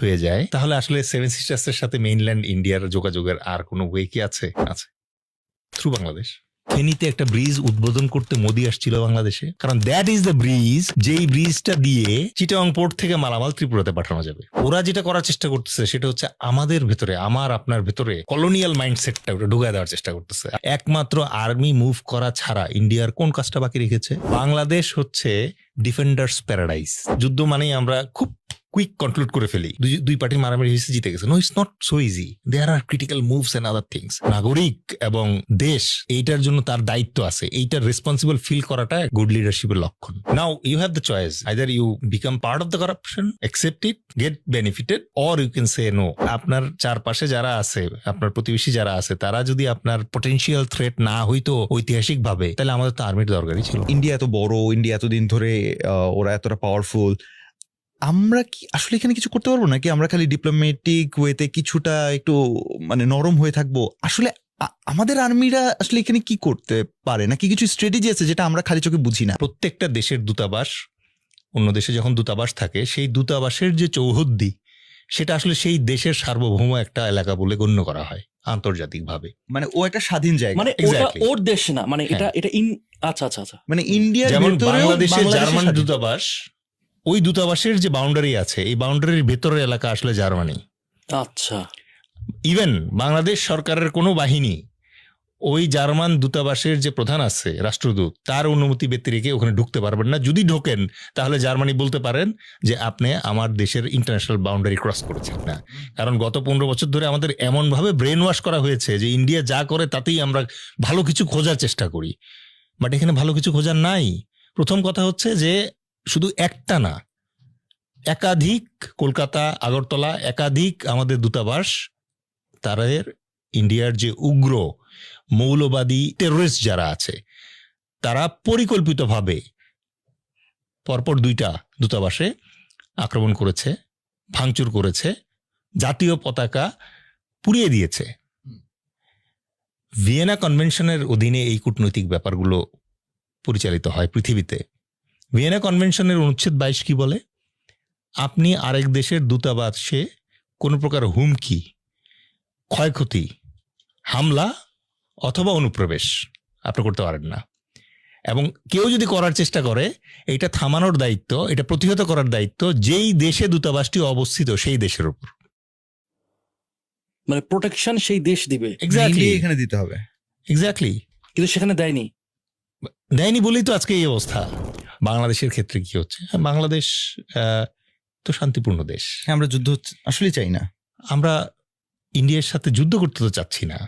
হয়ে যায়, তাহলে আসলে সেভেন সিস্টার্সের সাথে মেইনল্যান্ড ইন্ডিয়ার যোগাযোগের আর কোনো ওয়ে কি আছে? আছে, থ্রু বাংলাদেশ। ফেনীতে একটা ব্রিজ উদ্বোধন করতে মোদি আসছিল বাংলাদেশে, কারণ দ্যাট ইজ দ্য ব্রিজ, যেই ব্রিজটা দিয়ে চিটাগং পোর্ট থেকে মালামাল ত্রিপুরাতে পাঠানো যাবে। ওরা যেটা করার চেষ্টা করতেছে সেটা হচ্ছে আমাদের ভেতরে, আমার আপনার ভেতরে কলোনিয়াল মাইন্ডসেটটা ওটা ঢুকায় দেওয়ার চেষ্টা করতেছে। একমাত্র আর্মি মুভ করা ছাড়া ইন্ডিয়ার কোন কাজটা বাকি রেখেছে? বাংলাদেশ হচ্ছে ডিফেন্ডার্স প্যারাডাইস। যুদ্ধ মানেই আমরা খুব কুইক কনক্লুড করে ফেলি, দুই পার্টি মারামারি হয়েছে, জিতে গেছে। No, it's not so easy. There are critical moves and other things. নাগরিক এবং দেশ এইটার জন্য তার দায়িত্ব আছে, এইটার রেসপন্সিবল ফিল করাটা গুড লিডারশিপের লক্ষণ। Now you have the choice, either you become part of the corruption, accept it, get benefited, or you can say no. আপনার চারপাশে যারা আছে, আপনার প্রতিবেশী যারা আছে, তারা যদি আপনার পটেনশিয়াল থ্রেট না হইতো ঐতিহাসিক ভাবে, তাহলে আমাদের তো আর্মির দরকারই ছিল। ইন্ডিয়া এত বড়, ইন্ডিয়া এতদিন ধরে ওরা এতটা পাওয়ারফুল, আমরা কি আসলে এখানে কিছু করতে পারবো নাকি? আমরা খালি ডিপ্লোম্যাটিক ওয়েতে কিছুটা একটু মানে নরম হয়ে থাকবো? আসলে আমাদের আর্মিরা আসলে এখানে কি করতে পারে, নাকি কিছু স্ট্র্যাটেজি আছে যেটা আমরা খালি চোখে বুঝি না? প্রত্যেকটা দেশের দূতাবাস, অন্য দেশে যখন দূতাবাস থাকে, সেই দূতাবাসের যে চৌহদ্দি, সেটা আসলে সেই দেশের সার্বভৌম একটা এলাকা বলে গণ্য করা হয় আন্তর্জাতিক ভাবে। মানে ও একটা স্বাধীন জায়গা, মানে ওটা ওর দেশ না, মানে এটা আচ্ছা আচ্ছা আচ্ছা। মানে ইন্ডিয়া যেমন বাংলাদেশের জার্মান দূতাবাস, ওই দূতাবাসের যে বাউন্ডারি আছে, এই বাউন্ডারির ভেতরের এলাকা আসলে জার্মানি। আচ্ছা, ইভেন বাংলাদেশ সরকারের কোনো বাহিনী ওই জার্মান দূতাবাসের যে প্রধান আছে, রাষ্ট্রদূত, তার অনুমতি ব্যতি রেখে ওখানে ঢুকতে পারবেন না। যদি ঢোকেন তাহলে জার্মানি বলতে পারেন যে আপনি আমার দেশের ইন্টারন্যাশনাল বাউন্ডারি ক্রস করেছেন না। কারণ গত 15 বছর ধরে আমাদের এমনভাবে ব্রেন ওয়াশ করা হয়েছে যে ইন্ডিয়া যা করে তাতেই আমরা ভালো কিছু খোঁজার চেষ্টা করি, বাট এখানে ভালো কিছু খোঁজার নাই। প্রথম কথা হচ্ছে যে শুধু একটা না, একাধিক, কলকাতা, আগরতলা, একাধিক আমাদের দূতাবাস, তাদের ইন্ডিয়ার যে উগ্র মৌলবাদী টেররিস্ট যারা আছে, তারা পরিকল্পিতভাবে পরপর 2টা দূতাবাসে আক্রমণ করেছে, ভাঙচুর করেছে, জাতীয় পতাকা পুড়িয়ে দিয়েছে। ভিয়েনা কনভেনশনের অধীনে এই কূটনৈতিক ব্যাপারগুলো পরিচালিত হয় পৃথিবীতে। ভিয়েনা কনভেনশনের অনুচ্ছেদ 22 কি বলে? আপনি আরেক দেশের দূতাবাসে কোনো প্রকার হুমকি, ক্ষয়ক্ষতি, হামলা অথবা অনুপ্রবেশ আপনি করতে পারেন না। এবং কেউ যদি করার চেষ্টা করে, এটা থামানোর দায়িত্ব, এটা প্রতিহত করার দায়িত্ব যেই দেশে দূতাবাসটি অবস্থিত সেই দেশের উপর। মানে প্রোটেকশন সেই দেশ দিবে। এক্স্যাক্টলি, এখানে দিতে হবে। এক্স্যাক্টলি, কিন্তু সেখানে দেয়নি বলেই তো আজকে এই অবস্থা। বাংলাদেশের ক্ষেত্রে কি হচ্ছে? বাংলাদেশ তো শান্তিপূর্ণ দেশ, আমরা যুদ্ধ আসলে চাই না। আমরা ইন্ডিয়ার সাথে যুদ্ধ করতে তো চাচ্ছি না,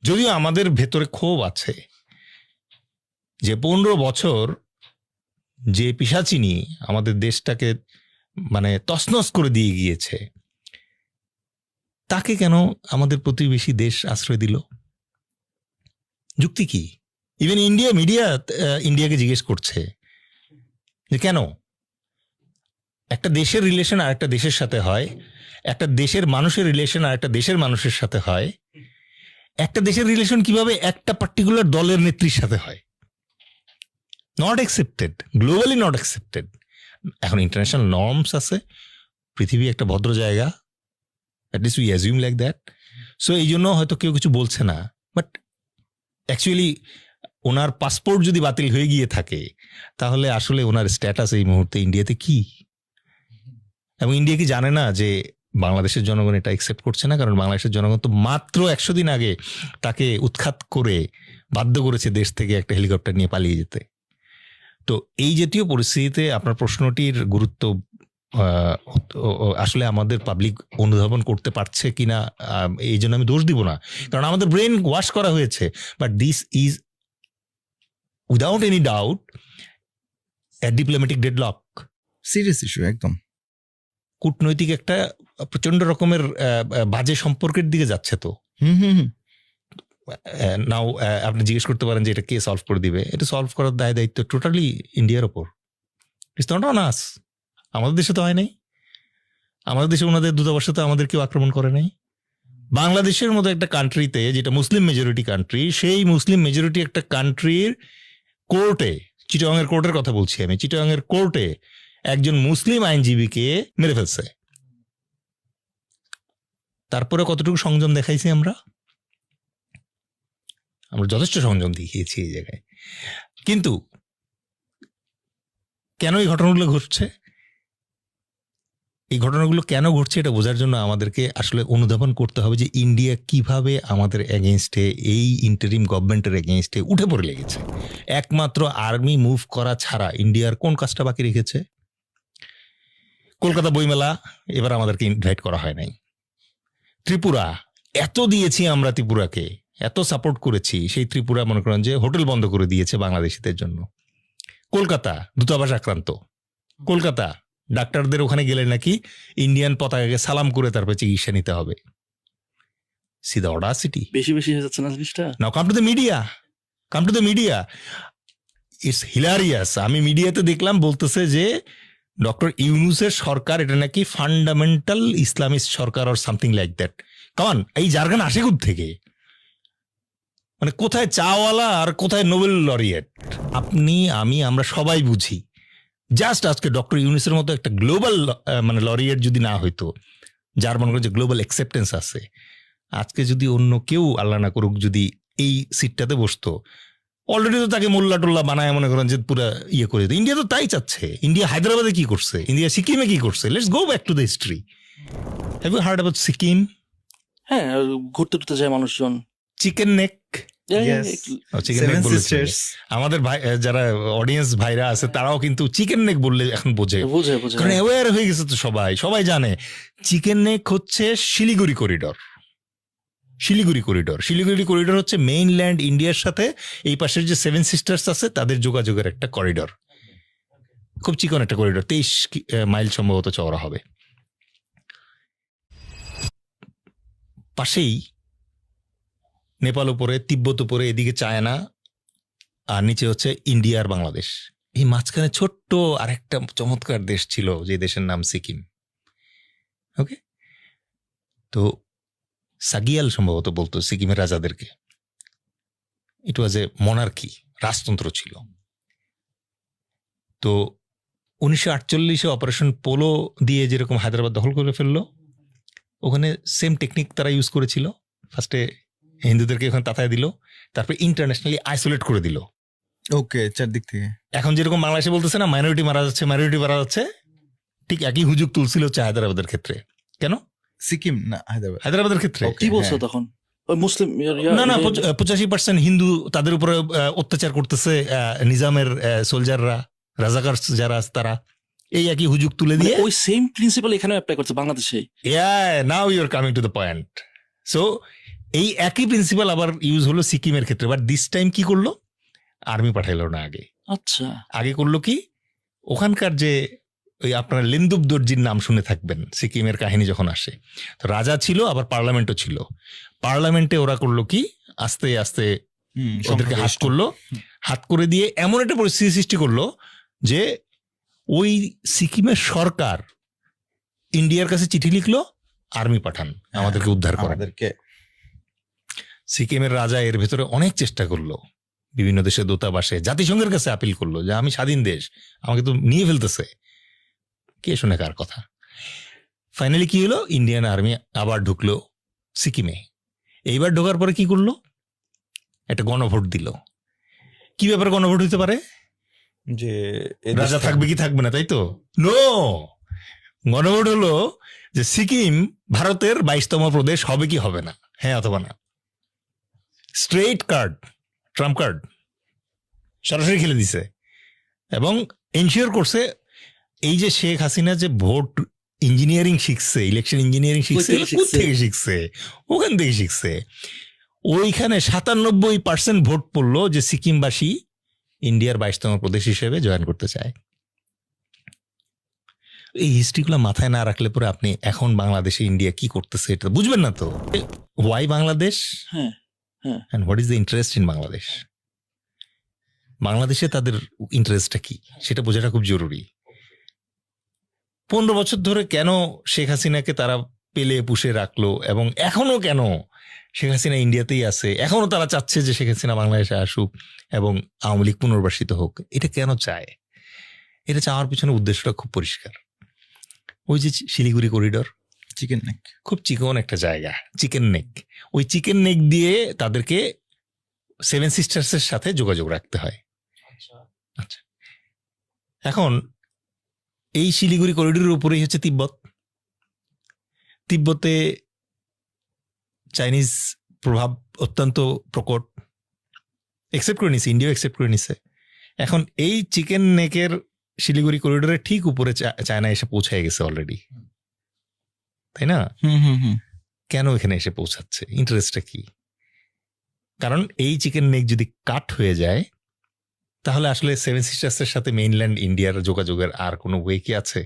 যদিও আমাদের ভেতরে ক্ষোভ আছে যে 15 বছর যে পিশাচিনী আমাদের দেশটাকে মানে তছনছ করে দিয়ে গিয়েছে, তাকে কেন আমাদের প্রতিবেশী দেশ আশ্রয় দিল? যুক্তি কি? ইভেন ইন্ডিয়া মিডিয়া ইন্ডিয়াকে জিজ্ঞেস করছে যে কেন? একটা দেশের রিলেশন আর একটা দেশের সাথে হয়, একটা দেশের মানুষের রিলেশন আর একটা দেশের মানুষের সাথে হয়, একটা দেশের রিলেশন কিভাবে একটা পার্টিকুলার দলের নেত্রীর সাথে হয়? Not accepted, globally not accepted. এখন ইন্টারন্যাশনাল নর্মস আছে, পৃথিবী একটা ভদ্র জায়গা, at least we assume like that. So এই জন্য হয়তো কেউ কিছু বলছে না, বাট অ্যাকচুয়ালি ওনার পাসপোর্ট যদি বাতিল হয়ে গিয়ে থাকে, তাহলে আসলে ওনার স্ট্যাটাস এই মুহূর্তে ইন্ডিয়াতে কি? এবং ইন্ডিয়া কি জানে না যে বাংলাদেশের জনগণ এটা অ্যাকসেপ্ট করছে না? কারণ বাংলাদেশের জনগণ তো মাত্র 100 দিন আগে তাকে উৎখাত করে বাধ্য করেছে দেশ থেকে একটা হেলিকপ্টার নিয়ে পালিয়ে যেতে। তো এই জাতীয় পরিস্থিতিতে আপনার প্রশ্নটির গুরুত্ব আসলে আমাদের পাবলিক অনুধাবন করতে পারছে কিনা, এই জন্য আমি দোষ দিব না, কারণ আমাদের ব্রেন ওয়াশ করা হয়েছে। But this is without any doubt A diplomatic deadlock, serious issue একদম। কূটনৈতিক একটা প্রচন্ড রকমের বাজে সম্পর্কের দিকে যাচ্ছে। তো নাও আপনি জিজ্ঞেস করতে পারেন যে এটা কে সলভ করে দিবে? এটা সলভ করার দায়িত্ব টোটালি ইন্ডিয়ার ওপর, ইটস নট অন আস। আমাদের দেশে তো হয় নাই, আমাদের দেশে ওনাদের দূতাবাসে তো আমাদের কেউ আক্রমণ করে নাই। বাংলাদেশের মতো একটা কান্ট্রিতে, যেটা মুসলিম মেজরিটি কান্ট্রি, সেই মুসলিম মেজরিটি একটা কান্ট্রির কোর্টে, চিটাগংয়ের কোর্টের কথা বলছি আমি, চিটাগংয়ের কোর্টে একজন মুসলিম আইনজীবীকে মেরে ফেলছে। তারপরে কতটুকু সংযম দেখাইছি আমরা যথেষ্ট সংযম দেখিয়েছি এই জায়গায়। কিন্তু কেন এই ঘটনাগুলো ঘটছে, এই ঘটনাগুলো কেন ঘটছে এটা বোঝার জন্য আমাদেরকে আসলে অনুধাবন করতে হবে যে ইন্ডিয়া কিভাবে আমাদের এগেনস্টে, এই ইন্টারিম গভর্নমেন্টের এগেনস্টে উঠে পড়ে লেগেছে। একমাত্র আর্মি মুভ করা ছাড়া ইন্ডিয়ার কোন কাজটা বাকি রেখেছে? কলকাতা বইমেলা এবার আমাদেরকে ইনভাইট করা হয় নাই। ত্রিপুরা, এত দিয়েছি আমরা ত্রিপুরাকে, এত সাপোর্ট করেছি, সেই ত্রিপুরা মনে করেন যে হোটেল বন্ধ করে দিয়েছে বাংলাদেশিদের জন্য। কলকাতা দূতাবাস আক্রান্ত, কলকাতা ডাক্তারদের ওখানে গেলে নাকি ইন্ডিয়ান পতাকাকে সালাম করে তারপরে চিকিৎসা নিতে হবে। See the audacity. বেশি বেশি হয়ে যাচ্ছে না জিনিসটা? Now come to the media, come to the media, it's hilarious. আমি মিডিয়াতে দেখলাম বলতেছে যে ডক্টর ইউনূসের সরকার এটা নাকি fundamental Islamist Sarkar or something like that. কারণ এই জার্গান আসে থেকে, মানে কোথায় চাওয়ালা আর কোথায় নোবেল লরিয়েট? আপনি, আমি, আমরা সবাই বুঝি। জাস্ট আজকে ডক্টর ইউনূসের মতো একটা গ্লোবাল মানে লরিয়েট যদি না হইতো, যার মনে করেন যে গ্লোবাল অ্যাকসেপ্টেন্স আছে, আজকে যদি অন্য কেউ আল্লাহ না করুক যদি এই সিটটাতে বসতো, অলরেডি তো তাকে মোল্লা টোল্লা বানায় মনে করেন যে পুরো ইয়ে করে দিত। ইন্ডিয়া তো তাই চাচ্ছে। ইন্ডিয়া হায়দ্রাবাদে কি করছে, ইন্ডিয়া সিকিমে কি করছে? Let's go back to the history. Have you heard about Sikkim? হ্যাঁ, ঘুরতে টুরতে যায় মানুষজন। Chicken neck, Seven Sisters। আমাদের ভাই যারা অডিয়েন্স ভাইরা আছে তারাও কিন্তু চিকেন নেক বললে এখন বোঝে, বুঝে বুঝে কারণ অ্যাওয়্যার হয়ে গেছে তো সবাই, সবাই জানে চিকেন নেক হচ্ছে Siliguri corridor. Siliguri corridor, Siliguri corridor হচ্ছে মেইনল্যান্ড ইন্ডিয়ার সাথে এই পাশের যে সেভেন সিস্টার্স আছে তাদের যোগাযোগের একটা করিডর। খুব চিকন একটা করিডর, 23 মাইল সম্ভবত চওড়া হবে। পাশেই নেপাল উপরে, তিব্বত উপরে, এদিকে চায়না, আর নিচে হচ্ছে ইন্ডিয়া আর বাংলাদেশ। এই মাঝখানে ছোট্ট আরেকটা চমৎকার দেশ ছিল যে দেশের নাম সিকিম। ওকে, তো সাগিয়াল সম্ভবত বলতো সিকিমের রাজাদেরকে। ইট ওয়াজ এ মনার্কি, রাজতন্ত্র ছিল। তো 1948 অপারেশন পোলো দিয়ে যেরকম হায়দ্রাবাদ দখল করে ফেললো, ওখানে সেম টেকনিক তারা ইউজ করেছিল। ফার্স্টে হিন্দুদেরকে ওখানে তাতায় দিল, তারপরে ইন্টারন্যাশনালি আইসোলেট করে দিল। ওকে, চারদিক থেকে। এখন যেরকম বাংলাদেশে বলতেছে না মাইনরিটি মারা যাচ্ছে, মাইনরিটি মারা যাচ্ছে, ঠিক একই হুজুগ তুলছিল হচ্ছে হায়দ্রাবাদের ক্ষেত্রে। কেন সিকিম না হায়দ্রাবাদ? হায়দ্রাবাদের ক্ষেত্রে কি বলছো তখন? ওই মুসলিম না না 85% হিন্দু, তাদের উপরে অত্যাচার করতেছে নিজামের সোলজাররা, রাজাকার যারা আছে তারা। এই একই হুজুগ তুলে দিয়ে ওই সেম প্রিন্সিপাল এখানে অ্যাপ্লাই করছে বাংলাদেশে। Now you are coming to the point. So এই একই প্রিন্সিপাল আবার ইউজ হলো সিকিমের ক্ষেত্রে, বাট দিস টাইম কি করলো? আর্মি পাঠাইলো না। আচ্ছা, আগে করলো কি, ওখানকার যে ওই আপনার লিন্দুপ দর্জির নাম শুনে থাকবেন সিকিমের কাহিনী যখন আসে, তো রাজা ছিল আবার পার্লামেন্টও ছিল। পার্লামেন্টে ওরা করলো কি, আস্তে আস্তে ওদেরকে হাত করলো, হাত করে দিয়ে এমন একটা পরিস্থিতি সৃষ্টি করলো যে ওই সিকিমের সরকার ইন্ডিয়ার কাছে চিঠি লিখলো, আর্মি পাঠান আমাদেরকে উদ্ধার করেন। সিকিমের রাজা এর ভেতরে অনেক চেষ্টা করলো, বিভিন্ন দেশের দূতাবাসে, জাতিসংঘের কাছে আপিল করলো যে আমি স্বাধীন দেশ, আমাকে তো নিয়ে ফেলতেছে, কে শুনে কার কথা। ফাইনালি কি হলো, ইন্ডিয়ান আর্মি আবার ঢুকলো সিকিমে। এইবার ঢোকার পরে কি করলো, একটা গণভোট দিল। কি ব্যাপারে গণভোট হইতে পারে? যে রাজা থাকবে কি থাকবে না, তাই তো? নো, গণভোট হলো যে সিকিম ভারতের 22তম প্রদেশ হবে কি হবে না, হ্যাঁ অথবা না। স্ট্রেইট কার্ড, ট্রাম্প কার্ড সরাসরি খেলে দিছে এবং এনশিওর করছে এই যে শেখ হাসিনা যে ভোট ইঞ্জিনিয়ারিং শিখছে, ইলেকশন ইঞ্জিনিয়ারিং শিখছে, থেকে শিখছে, ওখান থেকে শিখছে। ওইখানে 97% ভোট পড়লো যে সিকিমবাসী ইন্ডিয়ার 22তম প্রদেশ হিসেবে জয়েন করতে চায়। এই হিস্ট্রিগুলো মাথায় না রাখলে পরে আপনি এখন বাংলাদেশে ইন্ডিয়া কি করতেছে এটা বুঝবেন না। তো ওয়াই বাংলাদেশ, হ্যাঁ হ্যাঁ, and what is the interest in Bangladesh? বাংলাদেশে তাদের ইন্টারেস্টটা কি সেটা বোঝাটা খুব জরুরি। 15 বছর ধরে কেন শেখ হাসিনাকে তারা পেলে পুষে রাখলো এবং এখনো কেন শেখ হাসিনা ইন্ডিয়াতেই আছে, এখনো তারা চাচ্ছে যে শেখ হাসিনা বাংলাদেশে আসুক এবং আওয়ামী লীগ পুনর্বাসিত হোক। এটা কেন চায়? এটা চাওয়ার পিছনে উদ্দেশ্যটা খুব পরিষ্কার। ওই যে শিলিগুড়ি করিডর, চিকেন নেক। খুব চিকন একটা জায়গা, চিকেন নেক। ওই চিকেন নেক দিয়ে তাদেরকে সেভেন সিস্টার্সের সাথে যোগাযোগ রাখতে হয়। আচ্ছা, এখন এই শিলিগুড়ি করিডোরের উপরেই হচ্ছে তিব্বত। তিব্বতে চাইনিজ প্রভাব অত্যন্ত প্রকট, একসেপ্ট করে নিছে, ইন্ডিয়াও একসেপ্ট করে নিছে। এখন এই চিকেন নেকের শিলিগুড়ি করিডোরের ঠিক উপরে চায়না এসে পৌঁছায় গেছে অলরেডি, তাই না? কেন এখানে এসে পৌঁছাচ্ছে, ইন্টারেস্টটা কি? কারণ এই চিকেন নেক যদি কাট হয়ে যায় তাহলে আসলে সেভেন সিস্টার্সের সাথে মেইনল্যান্ড ইন্ডিয়ার যোগাযোগের আর কোনো ওয়ে কি আছে?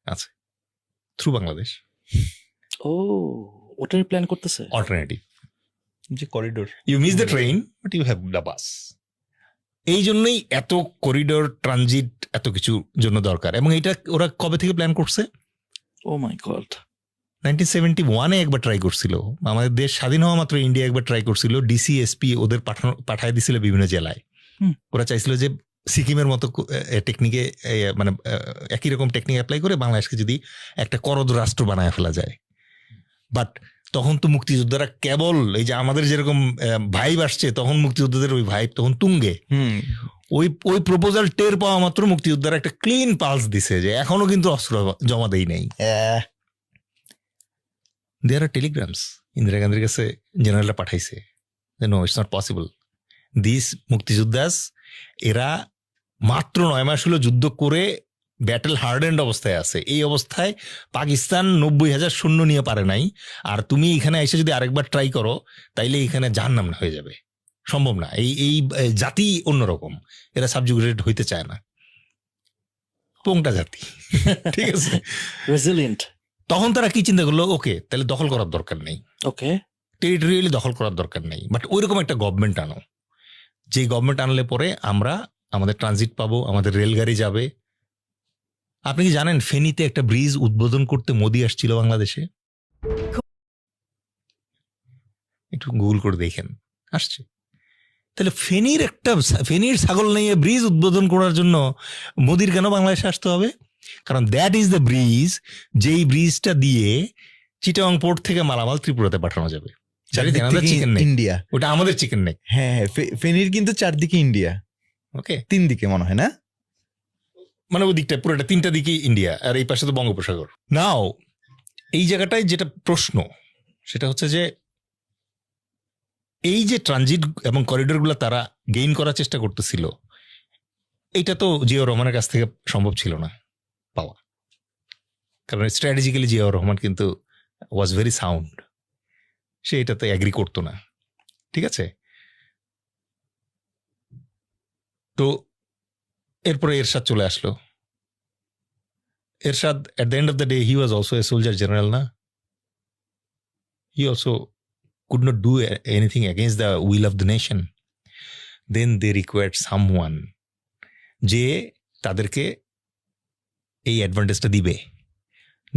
আছে, থ্রু বাংলাদেশ। ও, ওটার প্ল্যান করতেছে। অল্টারনেটিভ যে corridor, you miss the train but you have the bus. এই জন্যই এত করিডোর, ট্রানজিট, এত কিছু জন্য দরকার। এবং এটা ওরা কবে থেকে প্ল্যান করছে? ও মাই গড, 1971-এ একবার ট্রাই করছিল। আমাদের দেশ স্বাধীন হওয়া মাত্র ইন্ডিয়া একবার ট্রাই করছিল। ডিসিএসপি ওদের পাঠায় দিছিল বিভিন্ন জেলায়। ওরা চাইছিল যে সিকিমের মতো টেকনিকে, মানে একই রকম টেকনিক অ্যাপ্লাই করে বাংলাদেশকে যদি একটা করদ রাষ্ট্র বানায় ফেলা যায়। বাট তখন তো মুক্তিযোদ্ধারা কেবল, এই যে আমাদের যেরকম ভাইব আসছে, তখন মুক্তিযোদ্ধাদের ওই ভাইব তখন তুঙ্গে। ওই প্রপোজাল টের পাওয়া মাত্র মুক্তিযোদ্ধারা একটা ক্লিন পালস দিছে যে এখনো কিন্তু অস্ত্র জমা দেই নাই। দেয়ার আর টেলিগ্রামস, ইন্দিরা গান্ধীর কাছে জেনারেলরা পাঠাইছে, no it's not possible. This মুক্তিযোদ্ধাস, এরা মাত্র 9 মাস হলো যুদ্ধ করে ব্যাটেল হার্ডেন্ড অবস্থায় আছে। এই অবস্থায় পাকিস্তান 90,000 সৈন্য নিয়ে পারে নাই, আর তুমি এখানে এসে যদি আরেকবার ট্রাই করো তাইলে এখানে জাহান্নাম হয়ে যাবে, সম্ভব না। এই জাতি অন্যরকম, এরা সাবজুগেটেড হইতে চায় না, পোংটা জাতি, ঠিক আছে, রেজিলিয়েন্ট। তখন তারা কি চিন্তা করলো, ওকে তাহলে দখল করার দরকার নেই, ওকে, টেরিটরিয়ালি দখল করার দরকার নেই, বাট ওইরকম একটা গভর্নমেন্ট আনো, যে গভর্নমেন্ট আনলে পরে আমরা আমাদের ট্রানজিট পাবো, আমাদের রেলগাড়ি যাবে। আপনি কি জানেন ফেনীতে একটা ব্রিজ উদ্বোধন করতে মোদি আসছিল বাংলাদেশে? একটু গুগল করে দেখেন, আসছে। তাহলে ফেনীর ছাগল নিয়ে ব্রিজ উদ্বোধন করার জন্য মোদির কেন বাংলাদেশে আসতে হবে? কারণ দ্যাট ইজ দ্য ব্রিজ, যেই ব্রিজটা দিয়ে চিটাগং পোর্ট থেকে মালামাল ত্রিপুরাতে পাঠানো যাবে। ইন্ডিয়া, ওটা আমাদের চিকেন নেক। হ্যাঁ, ফেনীর কিন্তু চারদিকে ইন্ডিয়া, ওকে, 3 দিকে মনে হয় না, মানে ওই দিকটা পুরোটা 3টা দিকে ইন্ডিয়া, আর এই পাশে তো বঙ্গোপসাগর। নাও এই জায়গাটায় যেটা প্রশ্ন, সেটা হচ্ছে যে এই যে ট্রানজিট এবং করিডোরগুলো তারা গেইন করার চেষ্টা করতেছিল, এইটা তো জিয়াউর রহমানের কাছ থেকে সম্ভব ছিল না পাওয়া, কারণ স্ট্র্যাটেজিক্যালি জিয়াউর রহমান কিন্তু ওয়াজ ভেরি সাউন্ড, সে এটাতে অ্যাগ্রি করতো না, ঠিক আছে। তো এরপরে এরশাদ চলে আসলো। এরশাদ at the end of the day he was also a soldier general, না? He also could not do anything against the will of the nation. Then they required someone যে তাদেরকে এই অ্যাডভান্টেজটা দিবে।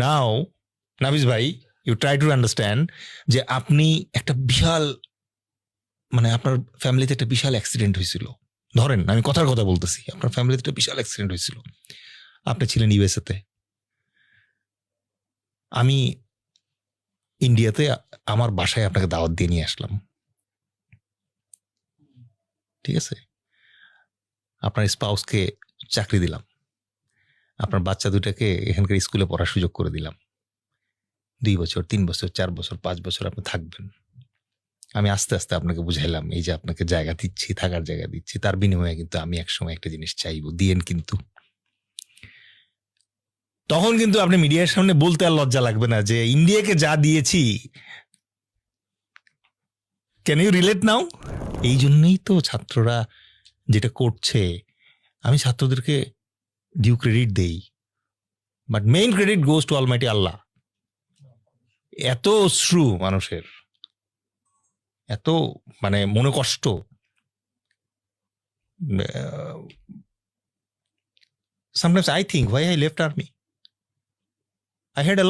নাও নাবিজ ভাই, ইউ ট্রাই টু আন্ডারস্ট্যান্ড যে আপনি একটা বিশাল, মানে আপনার ফ্যামিলিতে একটা বিশাল অ্যাক্সিডেন্ট হয়েছিল, ধরেন আমি কথার কথা বলতেছি, আপনার ফ্যামিলিতে একটা বিশাল অ্যাক্সিডেন্ট হয়েছিল, আপনি ছিলেন ইউএসএতে, আমি ইন্ডিয়াতে আমার বাসায় আপনাকে দাওয়াত দিয়ে নিয়ে আসলাম, ঠিক আছে, আপনার স্পাউসকে চাকরি দিলাম, আপনার বাচ্চা দুটাকে এখানকার স্কুলে পড়ার সুযোগ করে দিলাম, 2 বছর 3 বছর 4 বছর 5 বছর আপনি থাকবেন, আমি আস্তে আস্তে আপনাকে বুঝাইলাম এই যে আপনাকে জায়গা দিচ্ছি, থাকার জায়গা দিচ্ছি, তার বিনিময়ে কিন্তু আমি একসময় একটা জিনিস চাইবো, দিয়েন কিন্তু। তখন কিন্তু আপনি মিডিয়ার সামনে বলতে আর লজ্জা লাগবে না যে ইন্ডিয়াকে যা দিয়েছি। Can you relate now? এই জন্যই তো ছাত্ররা যেটা করছে, আমি ছাত্রদেরকে ডিউ ক্রেডিট দেই, but main credit goes to Almighty আল্লাহ। এত অশ্রু মানুষের, এত মানে মনে কষ্ট, sometimes I think why I left army. I had a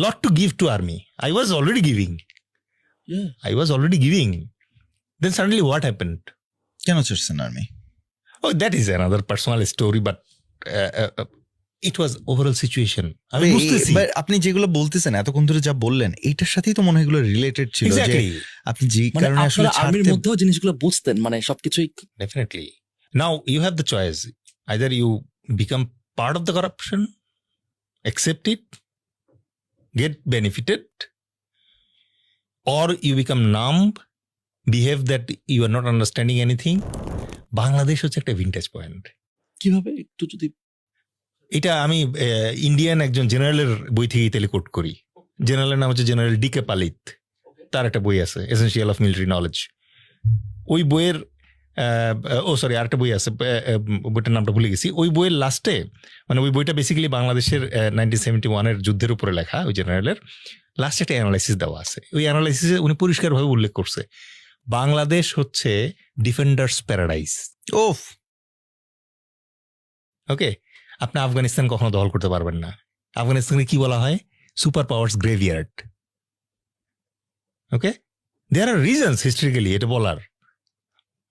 lot to give to army. I was already giving. Yeah. I was already giving. Then suddenly what happened? কেন ছাড়ছেন army? Oh, that is another personal story, but it was overall situation. আমি বুঝতেছি এবার আপনি যেগুলো বলতেছেন এতক্ষণ ধরে যা বললেন এইটার সাথেই তো মনে হয় এগুলো রিলেটেড ছিল, যে এক্স্যাক্টলি, আপনি যে মানে কারণে আসলে আপনারা আর্মির ছাড়তে মধ্যেও জিনিসগুলো বুঝতেন, মানে সবকিছুই। definitely. Now you have the choice. Either you become part of the corruption, accept it, get benefited, or you become numb, behave that you are not understanding anything. Bangladesh হচ্ছে একটা ভিন্টেজ পয়েন্ট। কিভাবে একটু যদি এটা আমি ইন্ডিয়ান একজন জেনারেলের বই থেকে ইতালি কোট করি। জেনারেলের নাম হচ্ছে জেনারেল ডিকে পালিত, তার একটা বই আছে এসেনশিয়াল অফ মিলিটারি নলেজ। ওই বইয়ের আরেকটা বই আছে, বইটার নামটা ভুলে গেছি। ওই বইয়ের লাস্টে, মানে ওই বইটা বেসিক্যালি বাংলাদেশের 1971 যুদ্ধের উপরে লেখা, ওই জেনারেলের লাস্টে একটা অ্যানালাইসিস দেওয়া আছে। ওই অ্যানালাইসিসে উনি পরিষ্কারভাবে উল্লেখ করছে বাংলাদেশ হচ্ছে ডিফেন্ডার্স প্যারাডাইস। ওফ, ওকে, আপনি আফগানিস্তান কখনো দখল করতে পারবেন না। আফগানিস্তানকে কি বলা হয়? Super powers graveyard. Okay, there are reasons historically এটা বলার।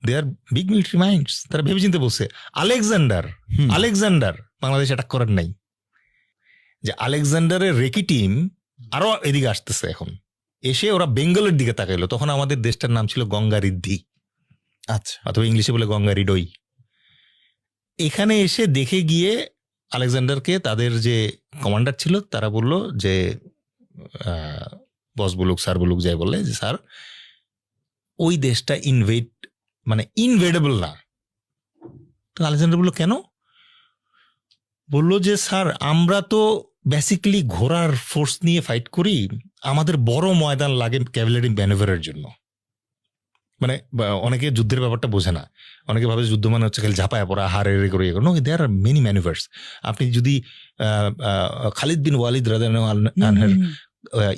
They are big military minds, তারা ভেবে চিন্তে বলছে। আলেকজান্ডার বাংলাদেশ অ্যাটাক করার নাই, যে আলেকজান্ডারের রেকি টিম আরো এদিকে আসতেছে। এখন এসে ওরা বেঙ্গলের দিকে তাকাইলো, তখন আমাদের দেশটার নাম ছিল গঙ্গারিদ্ধি, আচ্ছা, অথবা ইংলিশে বলে গঙ্গারিডই। এখানে এসে দেখে গিয়ে আলেকজান্ডারকে তাদের যে কমান্ডার ছিল তারা বলল যে বস বলুক স্যার বলুক যাই বললে, যে স্যার ওই দেশটা ইনভেডেবল না। তো আলেকজান্ডার বললো কেন? বললো যে স্যার আমরা তো বেসিক্যালি ঘোড়ার ফোর্স নিয়ে ফাইট করি, আমাদের বড় ময়দান লাগে ক্যাভেলারি ম্যানুভারের জন্য। মানে অনেকে যুদ্ধের ব্যাপারটা বোঝে না, অনেকে ভাবে যুদ্ধ মানে হচ্ছে খালি ঝাঁপায় পড়া, হারে করে ইয়ে করো। দেয়ার আর মেনি ম্যানুভার্স। আপনি যদি খালিদ বিন ওয়ালিদ রাদিয়াল্লাহু আনহুর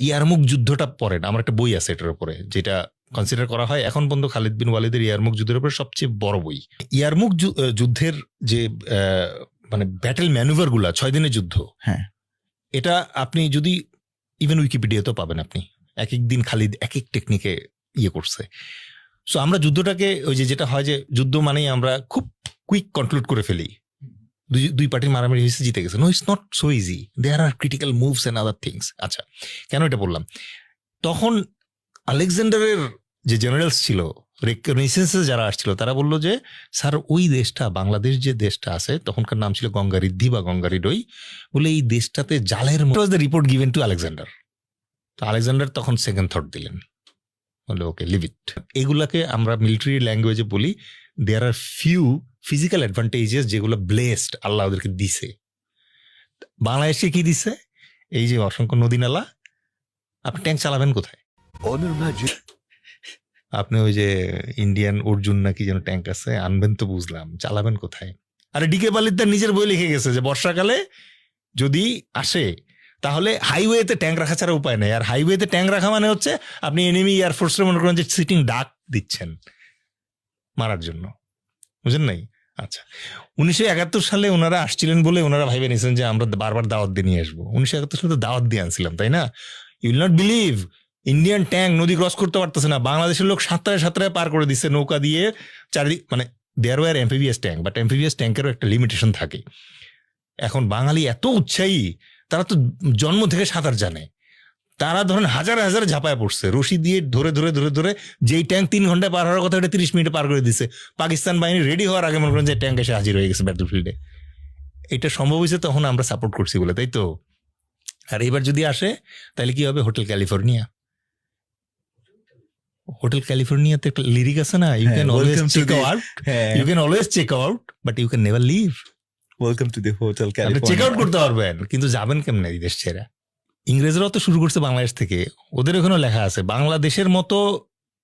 ইয়ারমুক যুদ্ধটা পড়েন, আমার একটা বই আছে এটার উপরে, যেটা কনসিডার করা হয় এখন পর্যন্ত খালিদ বিন ওয়ালিদের ইয়ারমুক যুদ্ধের উপরে সবচেয়ে বড় বই। ইয়ারমুক যুদ্ধের যে মানে ব্যাটেল ম্যানুভার গুলা, 6 দিনের যুদ্ধ, হ্যাঁ, এটা আপনি যদি ইভেন উইকিপিডিয়াতেও পাবেন। আপনি এক এক দিন খালিদ এক এক টেকনিকে ইয়ে করছে। সো আমরা যুদ্ধটাকে ওই যেটা হয় যে যুদ্ধ মানেই আমরা খুব কুইক কনক্লুড করে ফেলি, দুই পার্টির মারামারি হয়েছে, জিতে গেছে। No, it's not so easy, there are critical moves and other things. আচ্ছা, কেন এটা বললাম? তখন আলেকজান্ডারের যে জেনারেলস ছিল, রেনেসান্সে যারা আসছিল, তারা বললো যে স্যার ওই দেশটা, বাংলাদেশ যে দেশটা আছে, তখনকার নাম ছিল গঙ্গারিদ্ধি বা গঙ্গারিডই, বলে এই দেশটাতে জালের মতো the report given to Alexander. তো আলেকজান্ডার তখন সেকেন্ড থট দিলেন, বলে ওকে লিভ ইট। এগুলাকে আমরা মিলিটারি ল্যাঙ্গুয়েজে বলি দেয়ার আর ফিউ ফিজিক্যাল অ্যাডভান্টেজেস যেগুলো ব্লেসড, আল্লাহ ওদেরকে দিছে। বাংলাদেশে কি দিছে? এই যে অসংখ্য নদী নালা। আপনি ট্যাঙ্ক চালাবেন কোথায়? আপনি ওই যে ইন্ডিয়ান অর্জুন নাকি যেন ট্যাঙ্ক আছে, আনবেন তো বুঝলাম, চালাবেন কোথায়? আরে ডিকে পালিত তার নিজের বই লিখে গেছে যে বর্ষাকালে যদি আসে তাহলে হাইওয়েতে ট্যাঙ্ক রাখা ছাড়া উপায় নেই। আর হাইওয়েতে ট্যাঙ্ক রাখা মানে হচ্ছে আপনি এনিমি এয়ারফোর্সের মনে করেন যে সিটিং ডাক দিচ্ছেন মারার জন্য, বুঝেন নাই? আচ্ছা, 1971 সালে ওনারা আসছিলেন বলে ওনারা ভাইবে নিয়েছেন যে আমরা বারবার দাওয়াত দিয়ে নিয়ে আসবো। 1971 সালে তো দাওয়াত দিয়ে আনছিলাম, তাই না? You will not believe, Indian tank নদী ক্রস করতে পারতেছে না, বাংলাদেশের লোক 7 পার করে দিচ্ছে নৌকা দিয়ে চারিদিক। মানে দেয়ার ওয়ার এমপিভিএস ট্যাঙ্ক, বাট এমপিভিএস ট্যাঙ্কেরও একটা লিমিটেশন থাকে। এখন বাঙালি এত উৎসাহী, তারা তো জন্ম থেকে সাঁতার জানে, তারা ধরেন হাজার হাজার ঝাঁপায় পড়ছে, রশি দিয়ে ধরে ধরে ধরে ধরে যেই ট্যাঙ্ক 3 ঘন্টায় পার হওয়ার কথা এটা 30 মিনিটে পার করে দিচ্ছে। পাকিস্তান বাহিনী রেডি হওয়ার আগে মনে করেন যে ট্যাঙ্ক এসে হাজির হয়ে গেছে ব্যাটলফিল্ডে। এটা সম্ভব হয়েছে তখন আমরা সাপোর্ট করছি বলে, তাই তো? আর এবার যদি আসে তাহলে কি হবে? Hotel California. হোটেল ক্যালিফোর্নিয়াতে একটা লিরিক আছে না, you can always check out, you can always check out but you can never leave. Welcome to the hotel আপনি চেক ক্যালিফোর্নিয়া। আউট করতে পারবেন কিন্তু যাবেন কেমনে এই দেশ ছেড়ে? ইংরেজরাও তো শুরু করছে বাংলাদেশ থেকে, ওদের ওখানেও লেখা আছে বাংলাদেশের মতো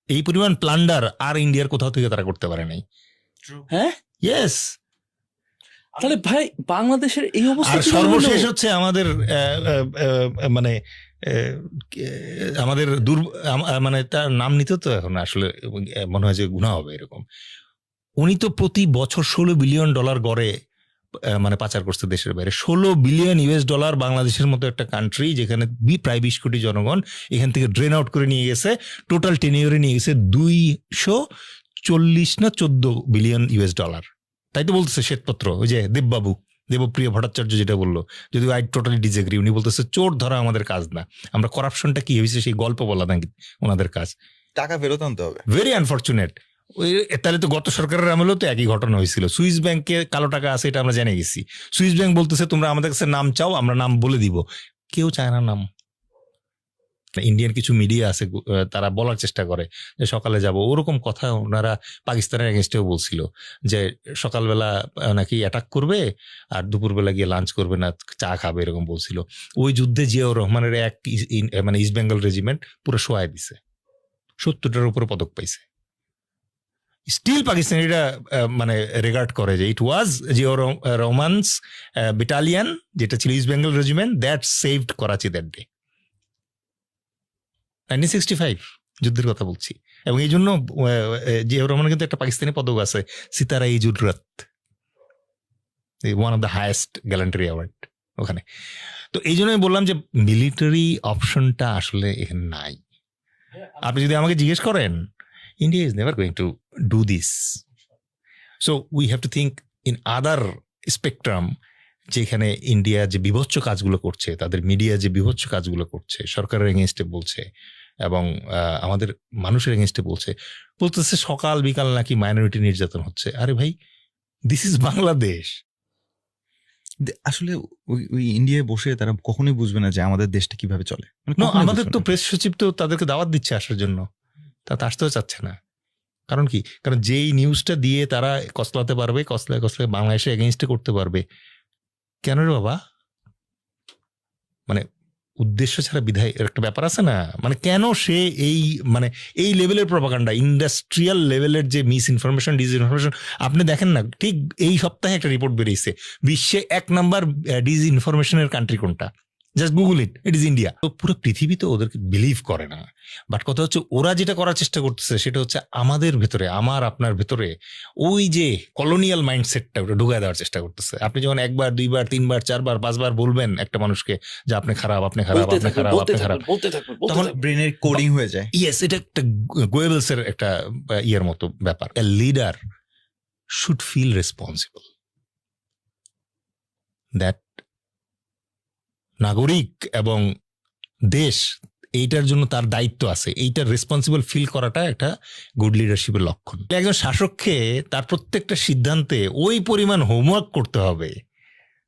এই পরিমাণ প্লান্ডার আর ইন্ডিয়ার কোথাও থেকে তারা করতে পারে নাই। হ্যাঁ, ইয়েস। তাহলে ভাই বাংলাদেশের এই অবস্থা আর কিভাবে সর্বশেষ হলো? হচ্ছে আমাদের মানে আমাদের মানে তার নাম নিতে তো এখন আসলে মনে হয় যে গুনাহ হবে এরকম। উনি তো প্রতি বছর $16 বিলিয়ন গড়ে মানে পাচার করছে দেশের বাইরে। $16 বিলিয়ন বাংলাদেশের মতো একটা কান্ট্রি যেখানে প্রায় 20 কোটি জনগণ, এখান থেকে ড্রেন আউট করে নিয়ে গেছে। টোটাল টেনিওরে নিয়ে গেছে $240 না $14 বিলিয়ন। তাই তো বলতেছে শ্বেতপত্র, ওই যে দেববাবু দেবপ্রিয় ভট্টাচার্য যেটা বললো, যদিও আই টোটালি ডিসএগ্রি, উনি বলতেছে চোর ধরা আমাদের কাজ না, আমরা করাপশনটা কি হয়েছে সেই গল্প বলা নাকি ওনাদের কাজ। টাকা ফেরত আনতে হবে। Very unfortunate. ওই তাহলে তো গত সরকারের আমলেও তো একই ঘটনা হয়েছিল। সুইস ব্যাংকে কালো টাকা আছে এটা আমরা জেনে গেছি। সুইস ব্যাংক বলতেছে তোমরা আমাদের কাছে নাম চাও, আমরা নাম বলে দিব, কেউ চায় না নাম। ইন্ডিয়ান কিছু মিডিয়া আছে তারা বলার চেষ্টা করে যে সকালে যাব, ওরকম কথা ওনারা পাকিস্তানের এগেনস্টেও বলছিল যে সকালবেলা নাকি অ্যাটাক করবে আর দুপুরবেলা গিয়ে লাঞ্চ করবে না, চা খাবে, এরকম বলছিল। ওই যুদ্ধে জিয়াউর রহমানের এক মানে ইস্ট বেঙ্গল রেজিমেন্ট পুরো শোয়াই দিছে, 70টার উপরে পদক পাইছে। স্টিল পাকিস্তানিরা মানে রেগার্ড করে যে ইট ওয়াজ জিয়াউর রহমানস ব্যাটালিয়ন, যেটা ছিল east Bengal regiment, that saved Karachi that day. 1965 যুদ্ধের কথা বলছি। এবং এই জন্য জিয়াউর রহমানের কিন্তু একটা পাকিস্তানি পদক আছে, Sitara e Jurat, one of the highest gallantry award ওখানে। তো এই জন্য আমি বললাম যে মিলিটারি অপশনটা আসলে এখানে নাই। আপনি যদি আমাকে জিজ্ঞেস করেন, India is never going to do this. So we have to think in other spectrum, যেখানে ইন্ডিয়া যে বিভৎস কাজগুলো করছে, তাদের মিডিয়া যে বিভৎস কাজগুলো করছে, সরকারের এগেনস্টে বলছে এবং আমাদের মানুষের এগেনস্টে বলতেছে সকাল বিকাল নাকি মাইনরিটি নির্যাতন হচ্ছে। আরে ভাই, দিস ইজ বাংলাদেশ। আসলে ওই ইন্ডিয়ায় বসে তারা কখনোই বুঝবে না যে আমাদের দেশটা কিভাবে চলে। আমাদের তো প্রেস সচিব তো তাদেরকে দাওয়াত দিচ্ছে আসার জন্য, তা আসতেও চাচ্ছে না। কারণ কি? কারণ যেই নিউজটা দিয়ে তারা কসলাতে পারবে, কসলায় বাংলাদেশে এগেনস্টে করতে পারবে। কেন রে বাবা? মানে উদ্দেশ্য ছাড়া বিধায় এর একটা ব্যাপার আছে না। মানে কেন সে এই লেভেলের প্রপাগান্ডা, ইন্ডাস্ট্রিয়াল লেভেলের যে মিস ইনফরমেশন, ডিসইনফরমেশন, আপনি দেখেন না, ঠিক এই সপ্তাহে একটা রিপোর্ট বেরিয়েছে, বিশ্বে 1 নাম্বার ডিসইনফরমেশনের কান্ট্রি কোনটা? Just Google it, it is India. তো পুরো পৃথিবী তো ওদেরকে বিলিভ করে না। বাট কথা হচ্ছে ওরা যেটা করার চেষ্টা করতেছে সেটা হচ্ছে আমাদের ভেতরে, আমার আপনার ভেতরে ওই যে কলোনিয়াল মাইন্ডসেটটা ওটা ঢুকায় দেওয়ার চেষ্টা করতেছে। আপনি যখন 1 বার 2 বার 3 বার 4 বার 5 বার বলবেন একটা মানুষকে যে আপনি খারাপ, আপনি খারাপ, আপনি খারাপ, আপনি খারাপ, তখন ব্রেনের কোডিং হয়ে যায়। ইয়েস, এটা একটা গোয়েবলসের একটা ইয়ের মতো ব্যাপার। A leader should feel responsible that নাগরিক এবং দেশ এইটার জন্য তার দায়িত্ব আছে, এইটার রেসপন্সিবল ফিল করাটা একটা গুড লিডারশিপের লক্ষণ। একজন শাসককে তার প্রত্যেকটা সিদ্ধান্তে ওই পরিমাণ হোমওয়ার্ক করতে হবে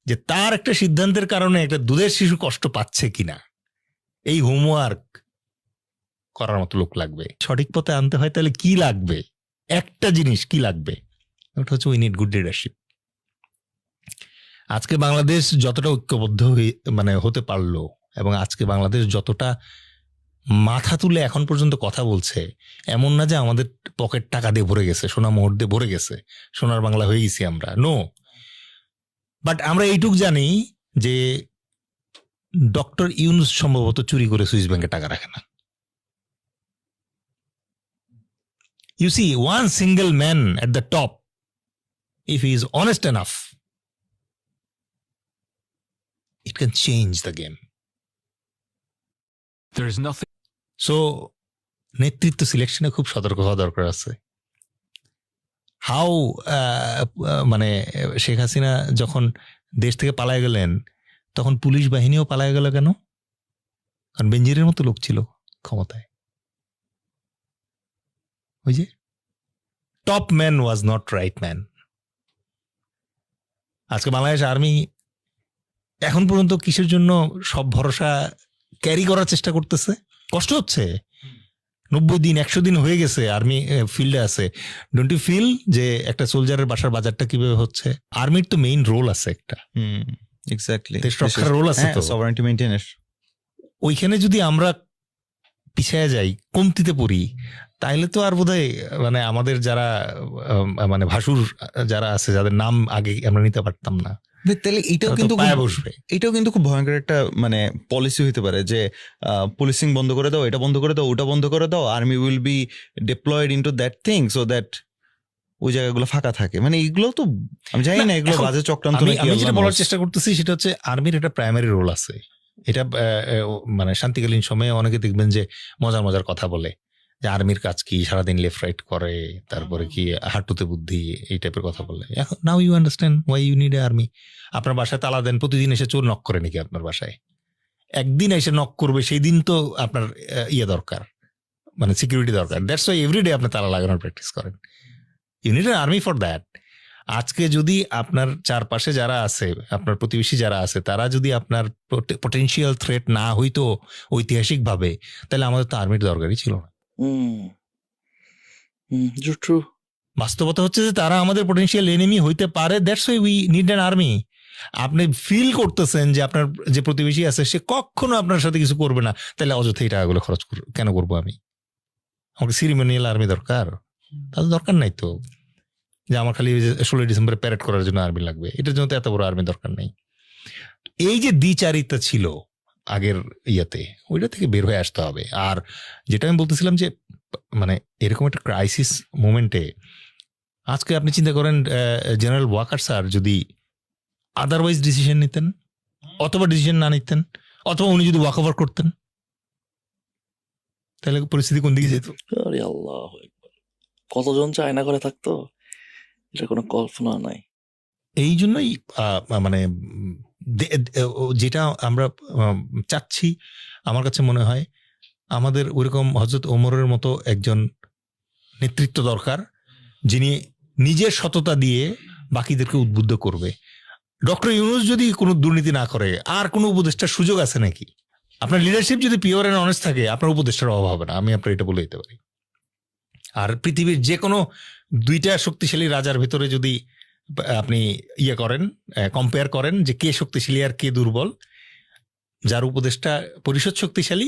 যে তার একটা সিদ্ধান্তের কারণে একটা দুধের শিশু কষ্ট পাচ্ছে কিনা, এই হোমওয়ার্ক করার মতো লোক লাগবে। সঠিক পথে আনতে হয় তাহলে কি লাগবে? একটা জিনিস কি লাগবে, ওটা হচ্ছে উই নিড গুড লিডারশিপ। আজকে বাংলাদেশ যতটা ঐক্যবদ্ধ হতে পারলো এবং আজকে বাংলাদেশ যতটা মাথা তুলে এখন পর্যন্ত কথা বলছে, এমন না যে আমাদের পকেট টাকা দিয়ে ভরে গেছে, সোনা মোহর দিয়ে ভরে গেছে, সোনার বাংলা হয়ে গেছি আমরা, নো। বাট আমরা এইটুক জানি যে ডক্টর ইউনূস সম্ভবত চুরি করে সুইস ব্যাংকে টাকা রাখে না। You see, one single man at the top, if he is honest enough, it can change the game. There is nothing. So, নেতৃত্ব সিলেকশনে খুব সতর্ক হওয়া দরকার আছে। হাউ মানে শেখ হাসিনা যখন দেশ থেকে পালায় গেলেন তখন পুলিশ বাহিনীও পালায় গেল কেন? কারণ বেনজিরের মতো লোক ছিল ক্ষমতায়। ওই যে top man was not right man. আজকে বাংলাদেশ আর্মি এখন পর্যন্ত কিসের জন্য সব ভরসা ক্যারি করার চেষ্টা করতেছে? কষ্ট হচ্ছে। 90 দিন 100 দিন হয়ে গেছে আর্মি ফিল্ডে আছে। ডোন্ট ইউ ফিল যে একটা সোলজারের বাসার বাজারটা কিভাবে হচ্ছে? আর্মির তো মেইন রোল আছে একটা, এক্স্যাক্টলি দেশ রক্ষার রোল আছে তো, সভারেন্টি মেইনটেইনের। ওইখানে যদি আমরা পিছিয়ে যাই, কমতিতে পড়ি, তাইলে তো আর বোধহয় মানে আমাদের যারা মানে ভাসুর যারা আছে, যাদের নাম আগে আমরা নিতে পারতাম না, তাহলে এটাও কিন্তু খুব ভয়ঙ্কর একটা মানে পলিসি হইতে পারে যে পুলিশিং বন্ধ করে দাও, এটা বন্ধ করে দাও, ওটা বন্ধ করে দাও, army will be diploid into that thing so that ওই জায়গাগুলো ফাঁকা থাকে। মানে এগুলো তো আমি জানি না, এগুলো বাজে চক্রান্ত। আমি যেটা বলার চেষ্টা করতেছি সেটা হচ্ছে আর্মির একটা প্রাইমারি রোল আছে। এটা মানে শান্তিকালীন সময়ে অনেকে দেখবেন যে মজার মজার কথা বলে যে আর্মির কাজ কি, সারাদিন লেফট রাইট করে, তারপরে কি হাঁটুতে বুদ্ধি, এই টাইপের কথা বলে। এখন now you understand why you need a army. আপনার বাসায় তালা দেন, প্রতিদিন এসে চোর নক করে নাকি আপনার বাসায়? একদিন এসে নক করবে, সেই দিন তো আপনার ইয়ে দরকার, মানে সিকিউরিটি দরকার। দ্যাটস ওয়াই এভরিডে আপনি তালা লাগানোর প্র্যাকটিস করেন। You need an army for that. আজকে যদি আপনার চারপাশে যারা আছে, আপনার প্রতিবেশী যারা আছে, তারা যদি আপনার পটেনশিয়াল থ্রেট না হইতো ঐতিহাসিকভাবে, তাহলে আমাদের তো আর্মির দরকারই ছিল না। ট্রু। বাস্তবতা হচ্ছে যে তারা আমাদের পটেনশিয়াল এনিমি হইতে পারে, that's why we need an army. আপনি ফিল করতেছেন যে আপনার যে প্রতিবেশী আছে সে কখনো আপনার সাথে কিছু করবে না, তাহলে অযথা এই টাকাগুলো খরচ কেন করবো আমি? আমাকে সিরিমোনিয়াল আর্মি দরকার? তাহলে দরকার নাই তো, যে আমার খালি 16 ডিসেম্বরে প্যারেড করার জন্য আর্মি লাগবে, এটার জন্য তো এত বড় আর্মি দরকার নেই। এই যে দ্বিচারিতা ছিল আগের ইয়েতে, ওইটা থেকে বের হয়ে আসতে হবে। আর যেটা আমি বলতেছিলাম যে মানে এরকম একটা ক্রাইসিস মোমেন্টে আজকে আপনি চিন্তা করেন জেনারেল ওয়াকার স্যার যদি আদারওয়াইজ ডিসিশন নিতেন, অথবা ডিসিশন না নিতেন, অথবা উনি যদি ওয়াক ওভার করতেন, তাহলে পরিস্থিতি কোন দিকে যেত? আরে আল্লাহ, কতজন চায়না করে থাকতো, এটা কোনো কল্পনা নাই। এই জন্যই মানে যেটা আমরা চাচ্ছি, আমার কাছে মনে হয় আমাদের ওইরকম হযরত ওমরের মতো একজন নেতৃত্ব দরকার, যিনি নিজের সততা দিয়ে বাকিদেরকে উদ্বুদ্ধ করবে। ডক্টর ইউনূস যদি কোনো দুর্নীতি না করে, আর কোনো উপদেষ্টার সুযোগ আছে নাকি? আপনার লিডারশিপ যদি পিওর এন্ড অনেস্ট থাকে, আপনার উপদেষ্টার অভাব হবে না, আমি আপনার এটা বলে দিতে পারি। আর পৃথিবীর যে কোনো দুইটা শক্তিশালী রাজার ভেতরে যদি আপনি ইয়ে করেন, কম্পেয়ার করেন যে কে শক্তিশালী আর কে দুর্বল, যার উপদেষ্টা পরিষদ শক্তিশালী